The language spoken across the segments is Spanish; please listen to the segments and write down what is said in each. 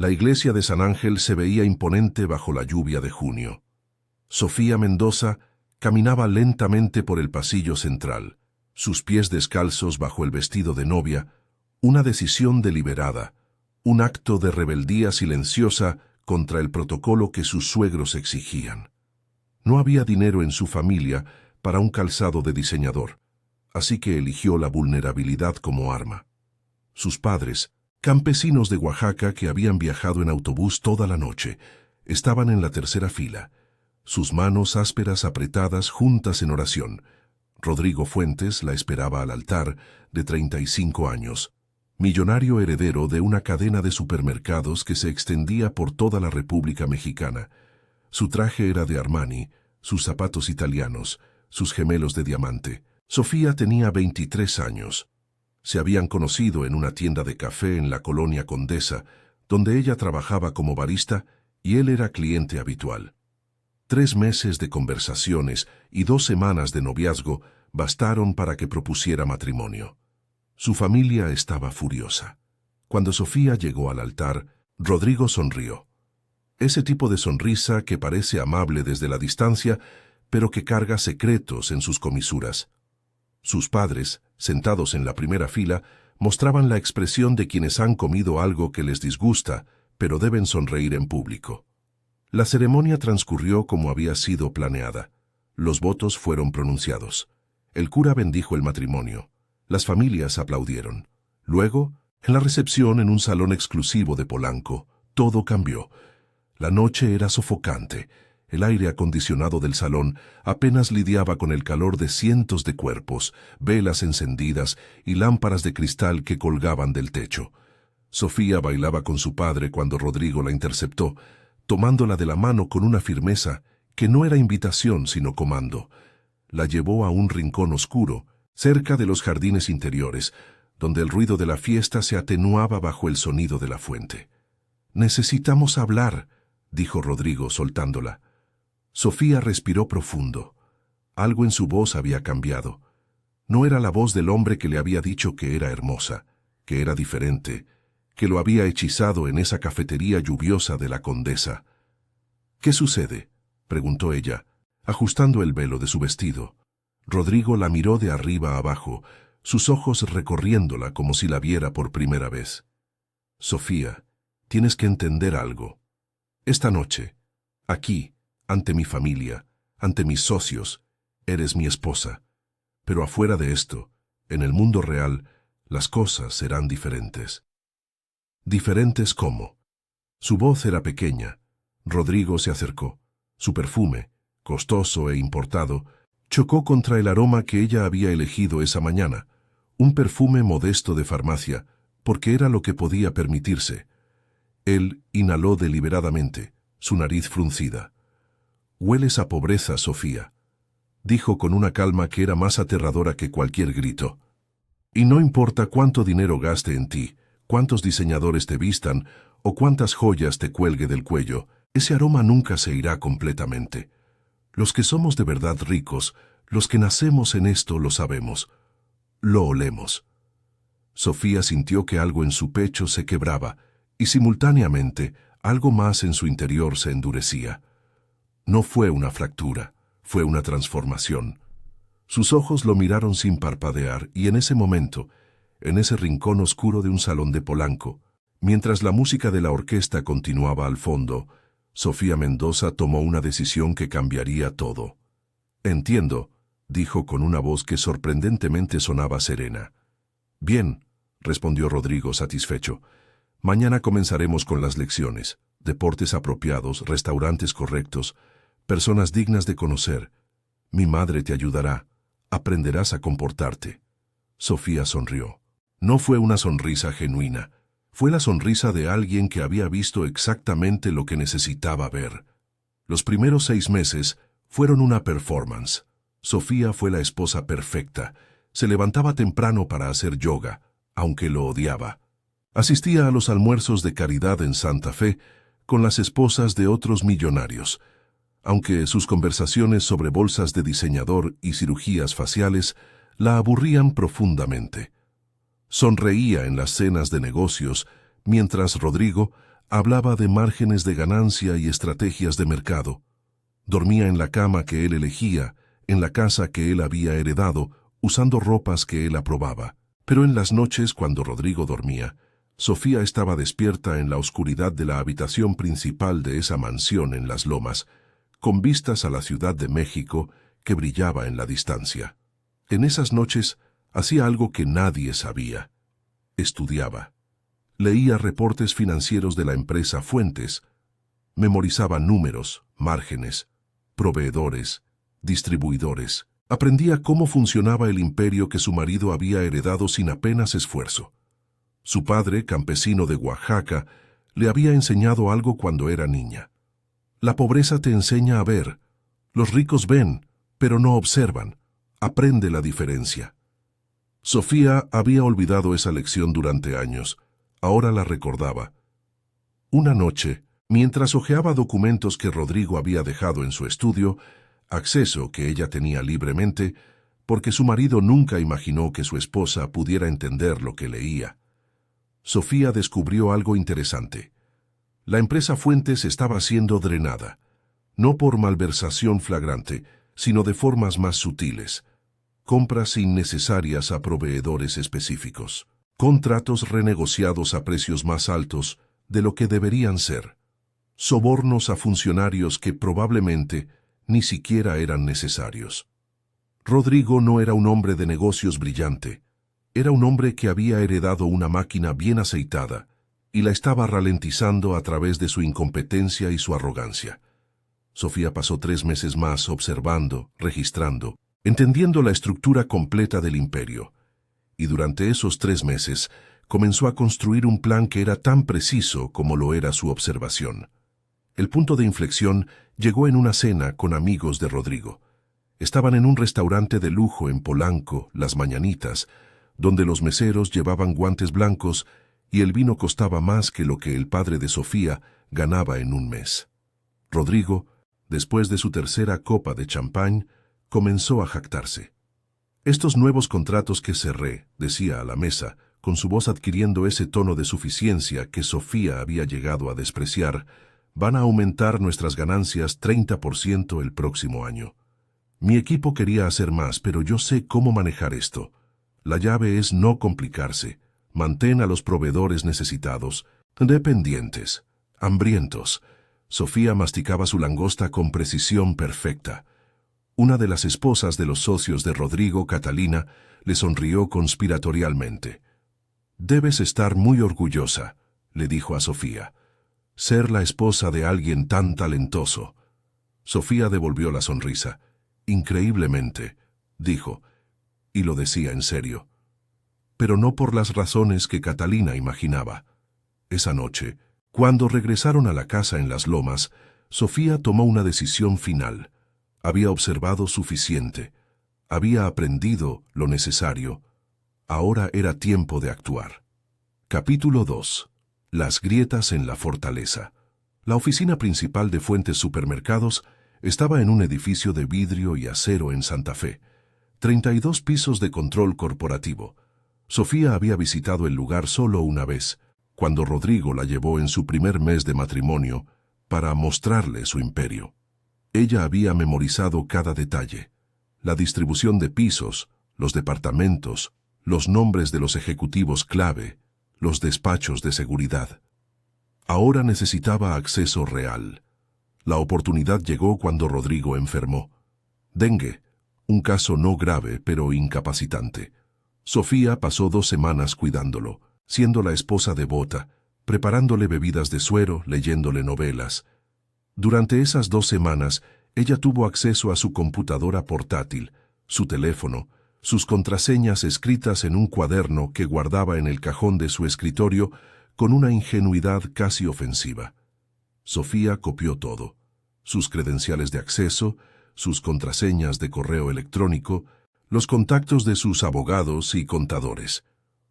La iglesia de San Ángel se veía imponente bajo la lluvia de junio. Sofía Mendoza caminaba lentamente por el pasillo central, sus pies descalzos bajo el vestido de novia, una decisión deliberada, un acto de rebeldía silenciosa contra el protocolo que sus suegros exigían. No había dinero en su familia para un calzado de diseñador, así que eligió la vulnerabilidad como arma. Sus padres, campesinos de Oaxaca que habían viajado en autobús toda la noche, estaban en la tercera fila, sus manos ásperas apretadas juntas en oración. Rodrigo Fuentes la esperaba al altar, de 35 años, millonario heredero de una cadena de supermercados que se extendía por toda la República Mexicana. Su traje era de Armani, sus zapatos italianos, sus gemelos de diamante. Sofía tenía 23 años. Se habían conocido en una tienda de café en la colonia Condesa, donde ella trabajaba como barista y él era cliente habitual. 3 meses de conversaciones y 2 semanas de noviazgo bastaron para que propusiera matrimonio. Su familia estaba furiosa. Cuando Sofía llegó al altar, Rodrigo sonrió. Ese tipo de sonrisa que parece amable desde la distancia, pero que carga secretos en sus comisuras. Sus padres, sentados en la primera fila, mostraban la expresión de quienes han comido algo que les disgusta, pero deben sonreír en público. La ceremonia transcurrió como había sido planeada. Los votos fueron pronunciados. El cura bendijo el matrimonio. Las familias aplaudieron. Luego, en la recepción en un salón exclusivo de Polanco, todo cambió. La noche era sofocante. El aire acondicionado del salón apenas lidiaba con el calor de cientos de cuerpos, velas encendidas y lámparas de cristal que colgaban del techo. Sofía bailaba con su padre cuando Rodrigo la interceptó, tomándola de la mano con una firmeza que no era invitación sino comando. La llevó a un rincón oscuro, cerca de los jardines interiores, donde el ruido de la fiesta se atenuaba bajo el sonido de la fuente. «Necesitamos hablar», dijo Rodrigo soltándola. Sofía respiró profundo. Algo en su voz había cambiado. No era la voz del hombre que le había dicho que era hermosa, que era diferente, que lo había hechizado en esa cafetería lluviosa de la Condesa. «¿Qué sucede?», preguntó ella, ajustando el velo de su vestido. Rodrigo la miró de arriba a abajo, sus ojos recorriéndola como si la viera por primera vez. «Sofía, tienes que entender algo. Esta noche, aquí, ante mi familia, ante mis socios, eres mi esposa. Pero afuera de esto, en el mundo real, las cosas serán diferentes». «¿Diferentes cómo?». Su voz era pequeña. Rodrigo se acercó. Su perfume, costoso e importado, chocó contra el aroma que ella había elegido esa mañana, un perfume modesto de farmacia, porque era lo que podía permitirse. Él inhaló deliberadamente, su nariz fruncida. «Hueles a pobreza, Sofía», dijo con una calma que era más aterradora que cualquier grito. «Y no importa cuánto dinero gaste en ti, cuántos diseñadores te vistan o cuántas joyas te cuelgue del cuello, ese aroma nunca se irá completamente. Los que somos de verdad ricos, los que nacemos en esto lo sabemos. Lo olemos». Sofía sintió que algo en su pecho se quebraba y simultáneamente algo más en su interior se endurecía. No fue una fractura, fue una transformación. Sus ojos lo miraron sin parpadear y en ese momento, en ese rincón oscuro de un salón de Polanco, mientras la música de la orquesta continuaba al fondo, Sofía Mendoza tomó una decisión que cambiaría todo. «Entiendo», dijo con una voz que sorprendentemente sonaba serena. «Bien», respondió Rodrigo satisfecho. «Mañana comenzaremos con las lecciones, deportes apropiados, restaurantes correctos, personas dignas de conocer. Mi madre te ayudará, aprenderás a comportarte». Sofía sonrió. No fue una sonrisa genuina. Fue la sonrisa de alguien que había visto exactamente lo que necesitaba ver. Los primeros 6 meses fueron una performance. Sofía fue la esposa perfecta. Se levantaba temprano para hacer yoga, aunque lo odiaba. Asistía a los almuerzos de caridad en Santa Fe con las esposas de otros millonarios, aunque sus conversaciones sobre bolsas de diseñador y cirugías faciales la aburrían profundamente. Sonreía en las cenas de negocios, mientras Rodrigo Hablaba de márgenes de ganancia y estrategias de mercado. Dormía en la cama que él elegía, en la casa que él había heredado, usando ropas que él aprobaba. Pero en las noches, cuando Rodrigo dormía, Sofía estaba despierta en la oscuridad de la habitación principal de esa mansión en las lomas, con vistas a la Ciudad de México que brillaba en la distancia. En esas noches hacía algo que nadie sabía. Estudiaba. Leía reportes financieros de la empresa Fuentes. Memorizaba números, márgenes, proveedores, distribuidores. Aprendía cómo funcionaba el imperio que su marido había heredado sin apenas esfuerzo. Su padre, campesino de Oaxaca, le había enseñado algo cuando era niña. La pobreza te enseña a ver. Los ricos ven, pero no observan. Aprende la diferencia. Sofía había olvidado esa lección durante años. Ahora la recordaba. Una noche, mientras hojeaba documentos que Rodrigo había dejado en su estudio, acceso que ella tenía libremente, porque su marido nunca imaginó que su esposa pudiera entender lo que leía, Sofía descubrió algo interesante. La empresa Fuentes estaba siendo drenada, no por malversación flagrante, sino de formas más sutiles. Compras innecesarias a proveedores específicos. Contratos renegociados a precios más altos de lo que deberían ser. Sobornos a funcionarios que probablemente ni siquiera eran necesarios. Rodrigo no era un hombre de negocios brillante. Era un hombre que había heredado una máquina bien aceitada y la estaba ralentizando a través de su incompetencia y su arrogancia. Sofía pasó 3 meses más observando, registrando, entendiendo la estructura completa del imperio. Y durante esos 3 meses comenzó a construir un plan que era tan preciso como lo era su observación. El punto de inflexión llegó en una cena con amigos de Rodrigo. Estaban en un restaurante de lujo en Polanco, Las Mañanitas, donde los meseros llevaban guantes blancos y el vino costaba más que lo que el padre de Sofía ganaba en un mes. Rodrigo, después de su tercera copa de champán, comenzó a jactarse. «Estos nuevos contratos que cerré», decía a la mesa, con su voz adquiriendo ese tono de suficiencia que Sofía había llegado a despreciar, «van a aumentar nuestras ganancias 30% el próximo año. Mi equipo quería hacer más, pero yo sé cómo manejar esto. La llave es no complicarse. Mantén a los proveedores necesitados, dependientes, hambrientos». Sofía masticaba su langosta con precisión perfecta. Una de las esposas de los socios de Rodrigo, Catalina, le sonrió conspiratorialmente. «Debes estar muy orgullosa», le dijo a Sofía. «Ser la esposa de alguien tan talentoso». Sofía devolvió la sonrisa. «Increíblemente», dijo, y lo decía en serio. Pero no por las razones que Catalina imaginaba. Esa noche, cuando regresaron a la casa en las lomas, Sofía tomó una decisión final. Había observado suficiente. Había aprendido lo necesario. Ahora era tiempo de actuar. Capítulo 2. Las grietas en la fortaleza. La oficina principal de Fuentes Supermercados estaba en un edificio de vidrio y acero en Santa Fe. 32 pisos de control corporativo. Sofía había visitado el lugar solo una vez, cuando Rodrigo la llevó en su primer mes de matrimonio para mostrarle su imperio. Ella había memorizado cada detalle: la distribución de pisos, los departamentos, los nombres de los ejecutivos clave, los despachos de seguridad. Ahora necesitaba acceso real. La oportunidad llegó cuando Rodrigo enfermó. Dengue, un caso no grave pero incapacitante. Sofía pasó 2 semanas cuidándolo, siendo la esposa devota, preparándole bebidas de suero, leyéndole novelas. Durante esas 2 semanas, ella tuvo acceso a su computadora portátil, su teléfono, sus contraseñas escritas en un cuaderno que guardaba en el cajón de su escritorio con una ingenuidad casi ofensiva. Sofía copió todo: sus credenciales de acceso, sus contraseñas de correo electrónico, los contactos de sus abogados y contadores.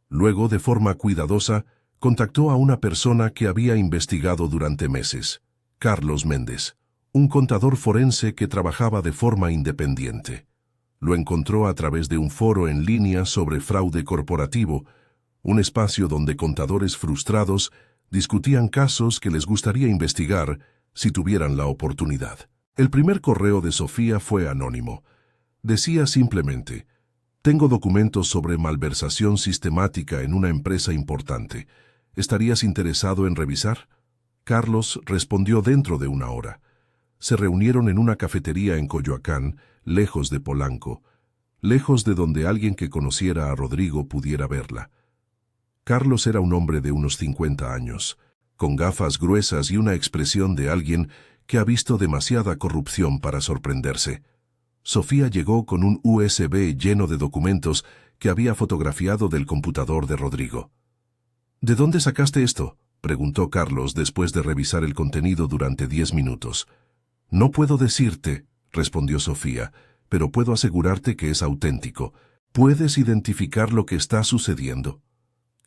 Luego, de forma cuidadosa, contactó a una persona que había investigado durante meses: Carlos Méndez, un contador forense que trabajaba de forma independiente. Lo encontró a través de un foro en línea sobre fraude corporativo, un espacio donde contadores frustrados Discutían casos que les gustaría investigar si tuvieran la oportunidad. El primer correo de Sofía fue anónimo. Decía simplemente: «Tengo documentos sobre malversación sistemática en una empresa importante. ¿Estarías interesado en revisar?». Carlos respondió dentro de una hora. Se reunieron en una cafetería en Coyoacán, lejos de Polanco, lejos de donde alguien que conociera a Rodrigo pudiera verla. Carlos era un hombre de unos 50 años, con gafas gruesas y una expresión de alguien que ha visto demasiada corrupción para sorprenderse. Sofía llegó con un USB lleno de documentos que había fotografiado del computador de Rodrigo. «¿De dónde sacaste esto?», preguntó Carlos después de revisar el contenido durante 10 minutos. «No puedo decirte», respondió Sofía, «pero puedo asegurarte que es auténtico. ¿Puedes identificar lo que está sucediendo?».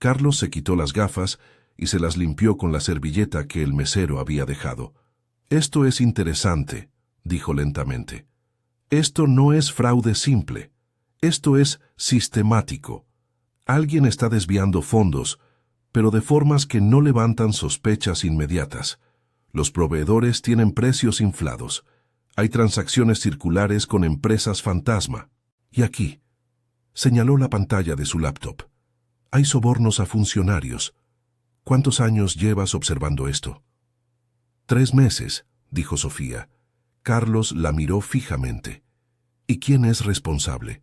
Carlos se quitó las gafas y se las limpió con la servilleta que el mesero había dejado. «Esto es interesante», dijo lentamente. «Esto no es fraude simple. Esto es sistemático. Alguien está desviando fondos, pero de formas que no levantan sospechas inmediatas. Los proveedores tienen precios inflados. Hay transacciones circulares con empresas fantasma. Y aquí», señaló la pantalla de su laptop, «hay sobornos a funcionarios. ¿Cuántos años llevas observando esto?». «3 meses», dijo Sofía. Carlos la miró fijamente. «¿Y quién es responsable?».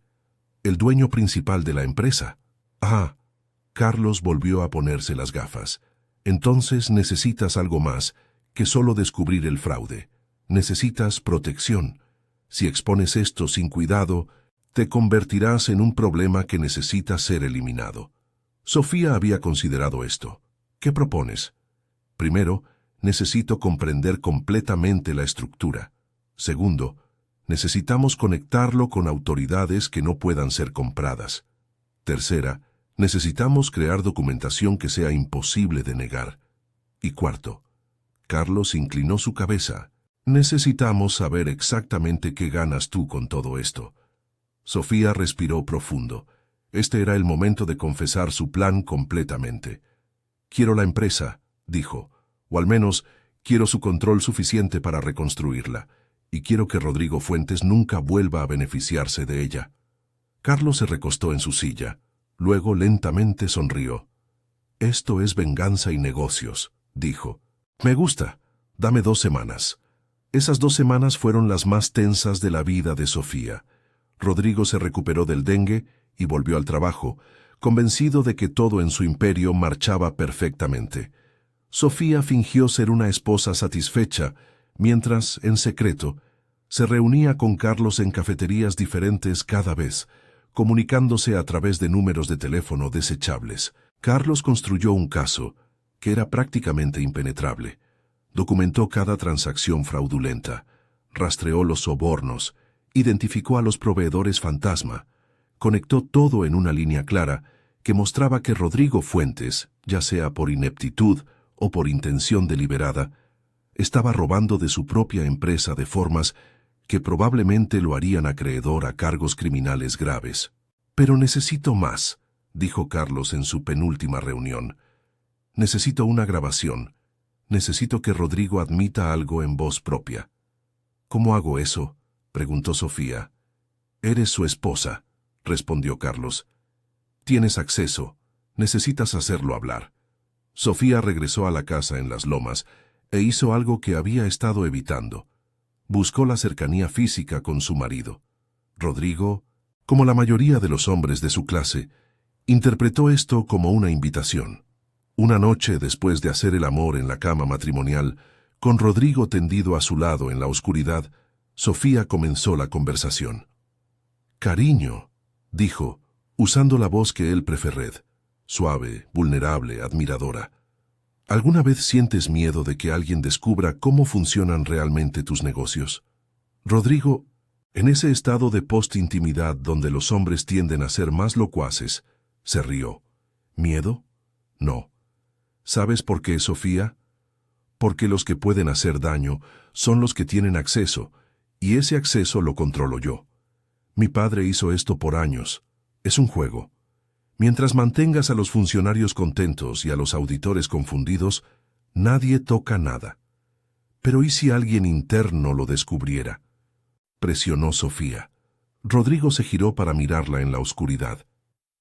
«El dueño principal de la empresa». «Ah». Carlos volvió a ponerse las gafas. «Entonces necesitas algo más que solo descubrir el fraude. Necesitas protección. Si expones esto sin cuidado, te convertirás en un problema que necesita ser eliminado». Sofía había considerado esto. «¿Qué propones?». «Primero, necesito comprender completamente la estructura. Segundo, necesitamos conectarlo con autoridades que no puedan ser compradas. Tercera, necesitamos crear documentación que sea imposible de negar. Y cuarto», Carlos inclinó su cabeza, «necesitamos saber exactamente qué ganas tú con todo esto». Sofía respiró profundo. Este era el momento de confesar su plan completamente. «Quiero la empresa», dijo, «o al menos quiero su control suficiente para reconstruirla, y quiero que Rodrigo Fuentes nunca vuelva a beneficiarse de ella». Carlos se recostó en su silla. Luego lentamente sonrió. «Esto es venganza y negocios», dijo. «Me gusta. Dame 2 semanas». Esas 2 semanas fueron las más tensas de la vida de Sofía. Rodrigo se recuperó del dengue y volvió al trabajo, convencido de que todo en su imperio marchaba perfectamente. Sofía fingió ser una esposa satisfecha, mientras, en secreto, se reunía con Carlos en cafeterías diferentes cada vez, comunicándose a través de números de teléfono desechables. Carlos construyó un caso que era prácticamente impenetrable. Documentó cada transacción fraudulenta, rastreó los sobornos, identificó a los proveedores fantasma, conectó todo en una línea clara que mostraba que Rodrigo Fuentes, ya sea por ineptitud o por intención deliberada, estaba robando de su propia empresa de formas que probablemente lo harían acreedor a cargos criminales graves. «Pero necesito más», dijo Carlos en su penúltima reunión. «Necesito una grabación. Necesito que Rodrigo admita algo en voz propia». «¿Cómo hago eso?», preguntó Sofía. «Eres su esposa», respondió Carlos. «Tienes acceso. Necesitas hacerlo hablar». Sofía regresó a la casa en Las Lomas e hizo algo que había estado evitando. Buscó la cercanía física con su marido. Rodrigo, como la mayoría de los hombres de su clase, interpretó esto como una invitación. Una noche después de hacer el amor en la cama matrimonial, con Rodrigo tendido a su lado en la oscuridad, Sofía comenzó la conversación. «Cariño», dijo, usando la voz que él preferred, suave, vulnerable, admiradora. ¿Alguna vez sientes miedo de que alguien descubra cómo funcionan realmente tus negocios? Rodrigo, en ese estado de post-intimidad donde los hombres tienden a ser más locuaces, se rió. ¿Miedo? No. ¿Sabes por qué, Sofía? Porque los que pueden hacer daño son los que tienen acceso, y ese acceso lo controlo yo. Mi padre hizo esto por años. Es un juego. Mientras mantengas a los funcionarios contentos y a los auditores confundidos, nadie toca nada. Pero ¿y si alguien interno lo descubriera? Presionó Sofía. Rodrigo se giró para mirarla en la oscuridad.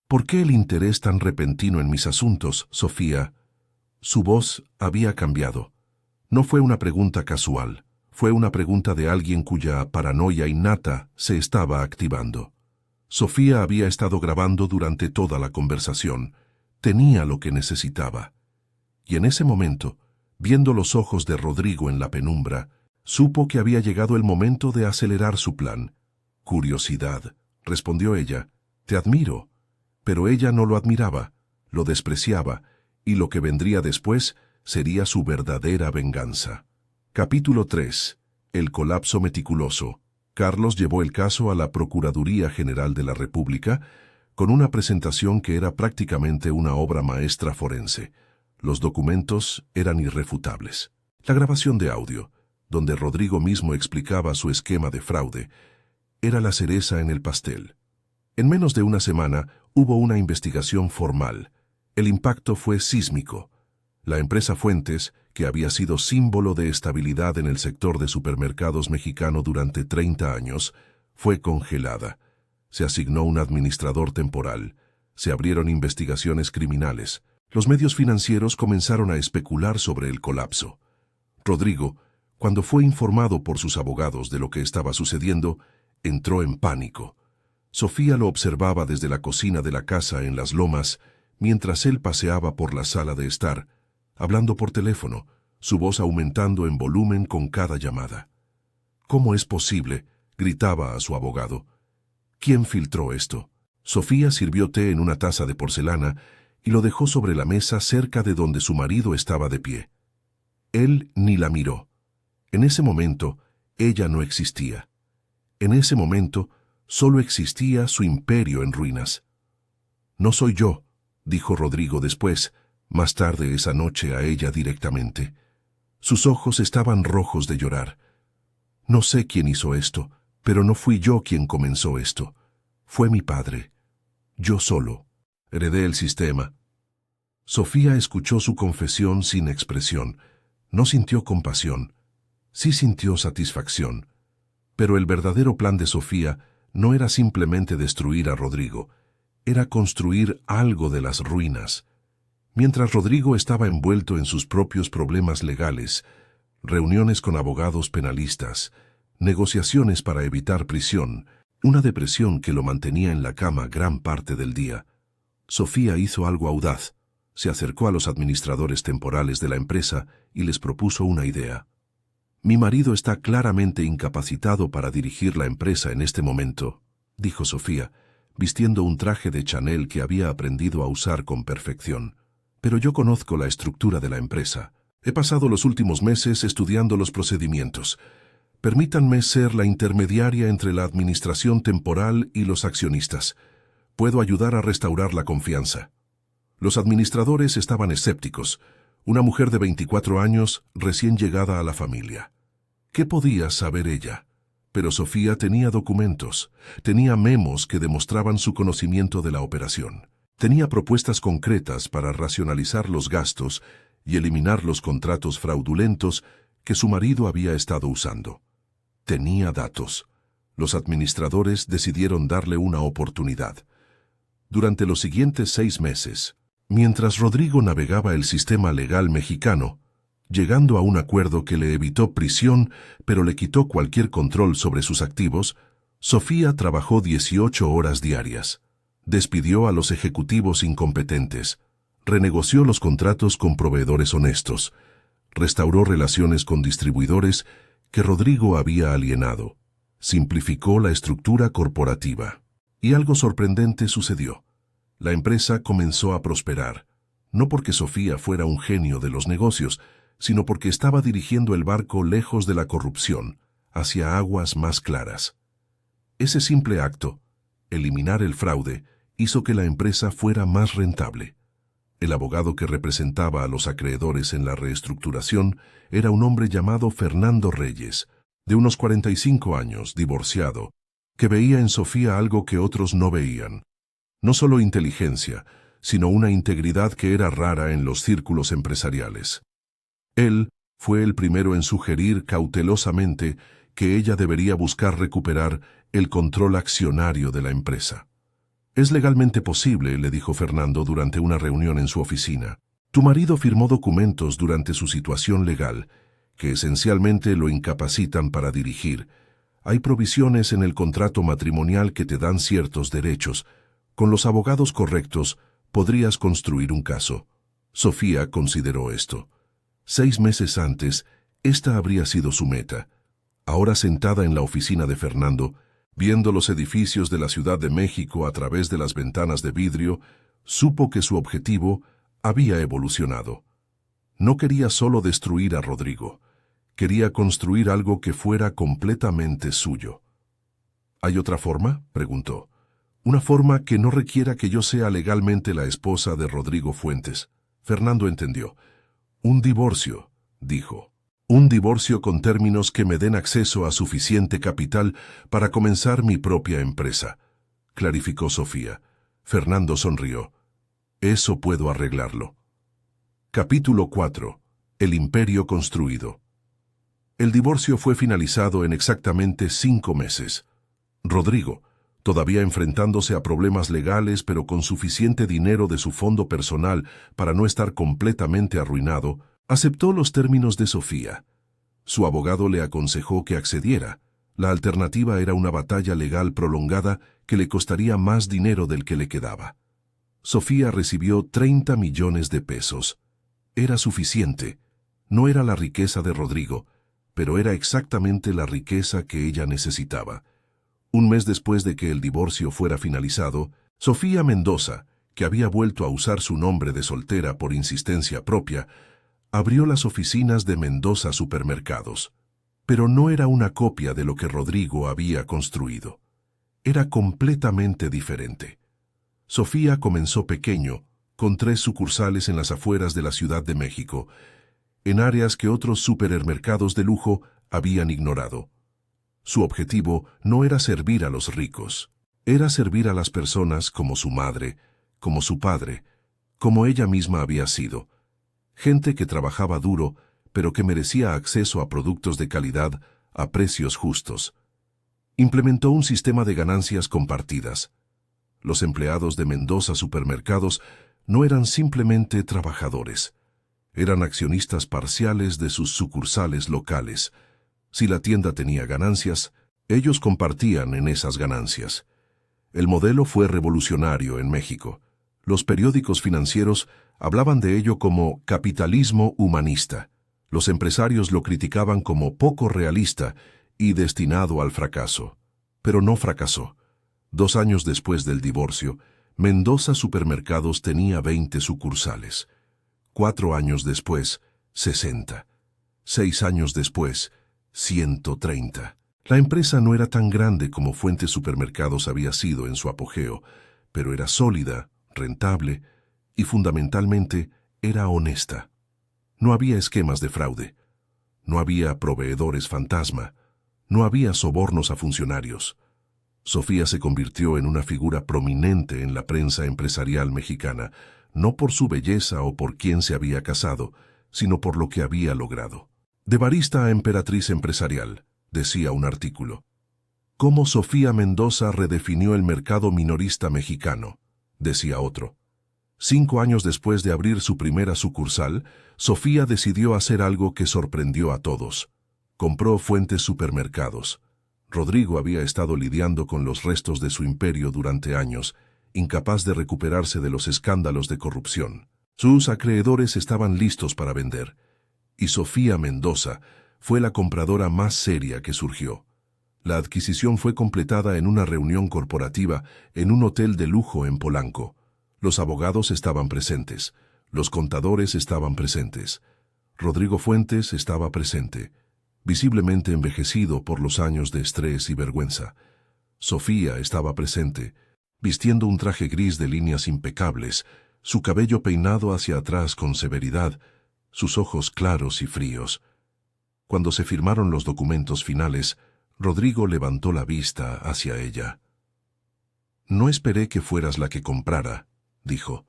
¿Por qué el interés tan repentino en mis asuntos, Sofía? Su voz había cambiado. No fue una pregunta casual, fue una pregunta de alguien cuya paranoia innata se estaba activando. Sofía había estado grabando durante toda la conversación. Tenía lo que necesitaba. Y en ese momento, viendo los ojos de Rodrigo en la penumbra, supo que había llegado el momento de acelerar su plan. Curiosidad, respondió ella. Te admiro. Pero ella no lo admiraba, lo despreciaba, y lo que vendría después sería su verdadera venganza. Capítulo 3. El colapso meticuloso. Carlos llevó el caso a la Procuraduría General de la República con una presentación que era prácticamente una obra maestra forense. Los documentos eran irrefutables. La grabación de audio, donde Rodrigo mismo explicaba su esquema de fraude, era la cereza en el pastel. En menos de una semana hubo una investigación formal. El impacto fue sísmico. La empresa Fuentes, que había sido símbolo de estabilidad en el sector de supermercados mexicano durante 30 años, fue congelada. Se asignó un administrador temporal. Se abrieron investigaciones criminales. Los medios financieros comenzaron a especular sobre el colapso. Rodrigo, cuando fue informado por sus abogados de lo que estaba sucediendo, entró en pánico. Sofía lo observaba desde la cocina de la casa en Las Lomas, mientras él paseaba por la sala de estar, hablando por teléfono, su voz aumentando en volumen con cada llamada. ¿Cómo es posible?, gritaba a su abogado. ¿Quién filtró esto? Sofía sirvió té en una taza de porcelana y lo dejó sobre la mesa cerca de donde su marido estaba de pie. Él ni la miró. En ese momento, ella no existía. En ese momento, solo existía su imperio en ruinas. No soy yo, dijo Rodrigo después, más tarde esa noche a ella directamente. Sus ojos estaban rojos de llorar. No sé quién hizo esto, pero no fui yo quien comenzó esto. Fue mi padre. Yo solo. Heredé el sistema. Sofía escuchó su confesión sin expresión. No sintió compasión. Sí sintió satisfacción. Pero el verdadero plan de Sofía no era simplemente destruir a Rodrigo, era construir algo de las ruinas. Mientras Rodrigo estaba envuelto en sus propios problemas legales, reuniones con abogados penalistas, negociaciones para evitar prisión, una depresión que lo mantenía en la cama gran parte del día, Sofía hizo algo audaz. Se acercó a los administradores temporales de la empresa y les propuso una idea. Mi marido está claramente incapacitado para dirigir la empresa en este momento, dijo Sofía, vistiendo un traje de Chanel que había aprendido a usar con perfección. Pero yo conozco la estructura de la empresa. He pasado los últimos meses estudiando los procedimientos. Permítanme ser la intermediaria entre la administración temporal y los accionistas. Puedo ayudar a restaurar la confianza. Los administradores estaban escépticos. Una mujer de 24 años, recién llegada a la familia. ¿Qué podía saber ella? Pero Sofía tenía documentos, tenía memos que demostraban su conocimiento de la operación. Tenía propuestas concretas para racionalizar los gastos y eliminar los contratos fraudulentos que su marido había estado usando. Tenía datos. Los administradores decidieron darle una oportunidad. Durante los siguientes 6 meses, mientras Rodrigo navegaba el sistema legal mexicano, llegando a un acuerdo que le evitó prisión, pero le quitó cualquier control sobre sus activos, Sofía trabajó 18 horas diarias. Despidió a los ejecutivos incompetentes, renegoció los contratos con proveedores honestos, restauró relaciones con distribuidores que Rodrigo había alienado, simplificó la estructura corporativa. Y algo sorprendente sucedió. La empresa comenzó a prosperar, no porque Sofía fuera un genio de los negocios, sino porque estaba dirigiendo el barco lejos de la corrupción, hacia aguas más claras. Ese simple acto, eliminar el fraude, hizo que la empresa fuera más rentable. El abogado que representaba a los acreedores en la reestructuración era un hombre llamado Fernando Reyes, de unos 45 años, divorciado, que veía en Sofía algo que otros no veían. No solo inteligencia, sino una integridad que era rara en los círculos empresariales. Él fue el primero en sugerir cautelosamente que ella debería buscar recuperar el control accionario de la empresa. «Es legalmente posible», le dijo Fernando durante una reunión en su oficina. «Tu marido firmó documentos durante su situación legal que esencialmente lo incapacitan para dirigir. Hay provisiones en el contrato matrimonial que te dan ciertos derechos. Con los abogados correctos podrías construir un caso». Sofía consideró esto. 6 meses antes, esta habría sido su meta. Ahora sentada en la oficina de Fernando, viendo los edificios de la Ciudad de México a través de las ventanas de vidrio, supo que su objetivo había evolucionado. No quería solo destruir a Rodrigo, quería construir algo que fuera completamente suyo. «¿Hay otra forma?», preguntó. «Una forma que no requiera que yo sea legalmente la esposa de Rodrigo Fuentes». Fernando entendió. «Un divorcio», dijo. «Un divorcio con términos que me den acceso a suficiente capital para comenzar mi propia empresa», clarificó Sofía. Fernando sonrió. «Eso puedo arreglarlo». Capítulo 4. El imperio construido. El divorcio fue finalizado en exactamente 5 meses. Rodrigo, todavía enfrentándose a problemas legales pero con suficiente dinero de su fondo personal para no estar completamente arruinado, aceptó los términos de Sofía. Su abogado le aconsejó que accediera. La alternativa era una batalla legal prolongada que le costaría más dinero del que le quedaba. Sofía recibió 30 millones de pesos. Era suficiente. No era la riqueza de Rodrigo, pero era exactamente la riqueza que ella necesitaba. Un mes después de que el divorcio fuera finalizado, Sofía Mendoza, que había vuelto a usar su nombre de soltera por insistencia propia, abrió las oficinas de Mendoza Supermercados. Pero no era una copia de lo que Rodrigo había construido. Era completamente diferente. Sofía comenzó pequeño, con 3 sucursales en las afueras de la Ciudad de México, en áreas que otros supermercados de lujo habían ignorado. Su objetivo no era servir a los ricos, era servir a las personas como su madre, como su padre, como ella misma había sido. Gente que trabajaba duro, pero que merecía acceso a productos de calidad a precios justos. Implementó un sistema de ganancias compartidas. Los empleados de Mendoza Supermercados no eran simplemente trabajadores, eran accionistas parciales de sus sucursales locales. Si la tienda tenía ganancias, ellos compartían en esas ganancias. El modelo fue revolucionario en México. Los periódicos financieros hablaban de ello como capitalismo humanista. Los empresarios lo criticaban como poco realista y destinado al fracaso. Pero no fracasó. 2 años después del divorcio, Mendoza Supermercados tenía 20 sucursales. 4 años después, 60. 6 años después, 130. La empresa no era tan grande como Fuentes Supermercados había sido en su apogeo, pero era sólida, rentable y fundamentalmente era honesta. No había esquemas de fraude, no había proveedores fantasma, no había sobornos a funcionarios. Sofía se convirtió en una figura prominente en la prensa empresarial mexicana, no por su belleza o por quién se había casado, sino por lo que había logrado. «De barista a emperatriz empresarial», decía un artículo. «Cómo Sofía Mendoza redefinió el mercado minorista mexicano», decía otro. 5 años después de abrir su primera sucursal, Sofía decidió hacer algo que sorprendió a todos. Compró Fuentes Supermercados. Rodrigo había estado lidiando con los restos de su imperio durante años, incapaz de recuperarse de los escándalos de corrupción. Sus acreedores estaban listos para vender, y Sofía Mendoza fue la compradora más seria que surgió. La adquisición fue completada en una reunión corporativa en un hotel de lujo en Polanco. Los abogados estaban presentes, los contadores estaban presentes. Rodrigo Fuentes estaba presente, visiblemente envejecido por los años de estrés y vergüenza. Sofía estaba presente, vistiendo un traje gris de líneas impecables, su cabello peinado hacia atrás con severidad, sus ojos claros y fríos. Cuando se firmaron los documentos finales, Rodrigo levantó la vista hacia ella. No esperé que fueras la que comprara, dijo.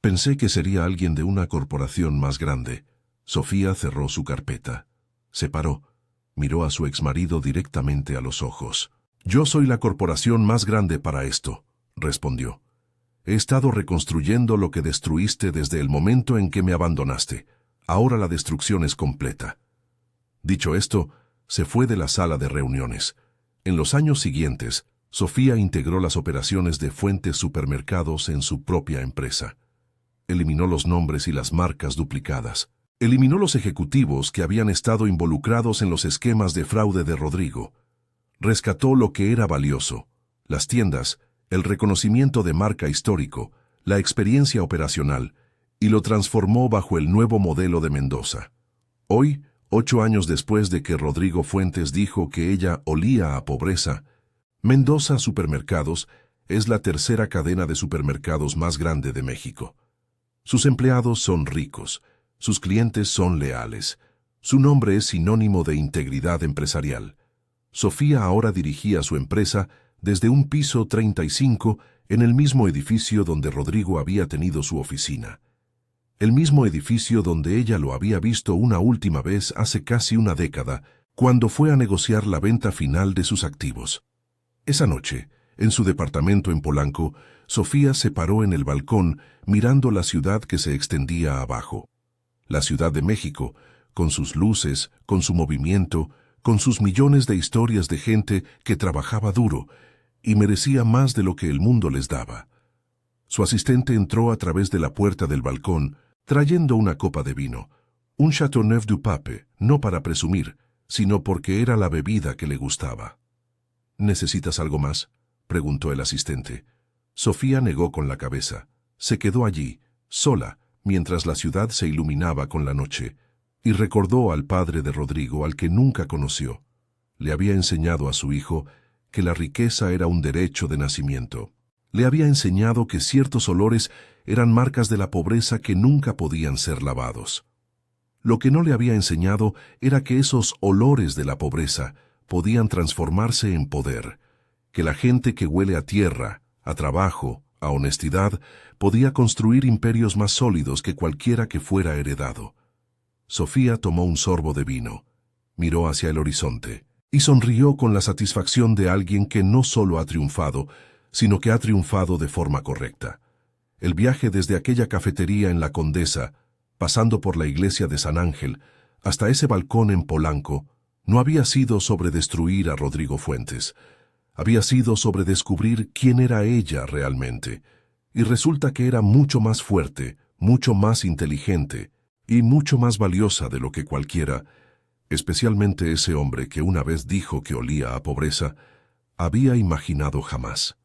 Pensé que sería alguien de una corporación más grande. Sofía cerró su carpeta. Se paró. Miró a su exmarido directamente a los ojos. Yo soy la corporación más grande para esto, respondió. He estado reconstruyendo lo que destruiste desde el momento en que me abandonaste. Ahora la destrucción es completa. Dicho esto, se fue de la sala de reuniones. En los años siguientes, Sofía integró las operaciones de Fuentes Supermercados en su propia empresa. Eliminó los nombres y las marcas duplicadas. Eliminó los ejecutivos que habían estado involucrados en los esquemas de fraude de Rodrigo. Rescató lo que era valioso: las tiendas, el reconocimiento de marca histórico, la experiencia operacional, y lo transformó bajo el nuevo modelo de Mendoza. Hoy, 8 años después de que Rodrigo Fuentes dijo que ella olía a pobreza, Mendoza Supermercados es la tercera cadena de supermercados más grande de México. Sus empleados son ricos, sus clientes son leales, su nombre es sinónimo de integridad empresarial. Sofía ahora dirigía su empresa desde un piso 35 en el mismo edificio donde Rodrigo había tenido su oficina. El mismo edificio donde ella lo había visto una última vez hace casi una década, cuando fue a negociar la venta final de sus activos. Esa noche, en su departamento en Polanco, Sofía se paró en el balcón mirando la ciudad que se extendía abajo. La Ciudad de México, con sus luces, con su movimiento, con sus millones de historias de gente que trabajaba duro y merecía más de lo que el mundo les daba. Su asistente entró a través de la puerta del balcón, trayendo una copa de vino, un Chateauneuf du Pape, no para presumir, sino porque era la bebida que le gustaba. ¿Necesitas algo más?, preguntó el asistente. Sofía negó con la cabeza. Se quedó allí, sola, mientras la ciudad se iluminaba con la noche, y recordó al padre de Rodrigo, al que nunca conoció. Le había enseñado a su hijo que la riqueza era un derecho de nacimiento. Le había enseñado que ciertos olores eran marcas de la pobreza que nunca podían ser lavados. Lo que no le había enseñado era que esos olores de la pobreza podían transformarse en poder, que la gente que huele a tierra, a trabajo, a honestidad, podía construir imperios más sólidos que cualquiera que fuera heredado. Sofía tomó un sorbo de vino, miró hacia el horizonte y sonrió con la satisfacción de alguien que no solo ha triunfado, sino que ha triunfado de forma correcta. El viaje desde aquella cafetería en La Condesa, pasando por la iglesia de San Ángel, hasta ese balcón en Polanco, no había sido sobre destruir a Rodrigo Fuentes. Había sido sobre descubrir quién era ella realmente. Y resulta que era mucho más fuerte, mucho más inteligente y mucho más valiosa de lo que cualquiera, especialmente ese hombre que una vez dijo que olía a pobreza, había imaginado jamás.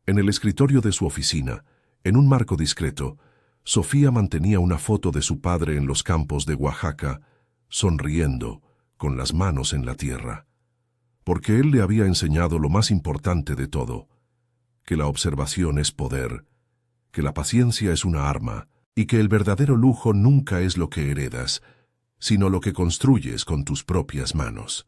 En el escritorio de su oficina, en un marco discreto, Sofía mantenía una foto de su padre en los campos de Oaxaca, sonriendo, con las manos en la tierra. Porque él le había enseñado lo más importante de todo, que la observación es poder, que la paciencia es una arma, y que el verdadero lujo nunca es lo que heredas, sino lo que construyes con tus propias manos.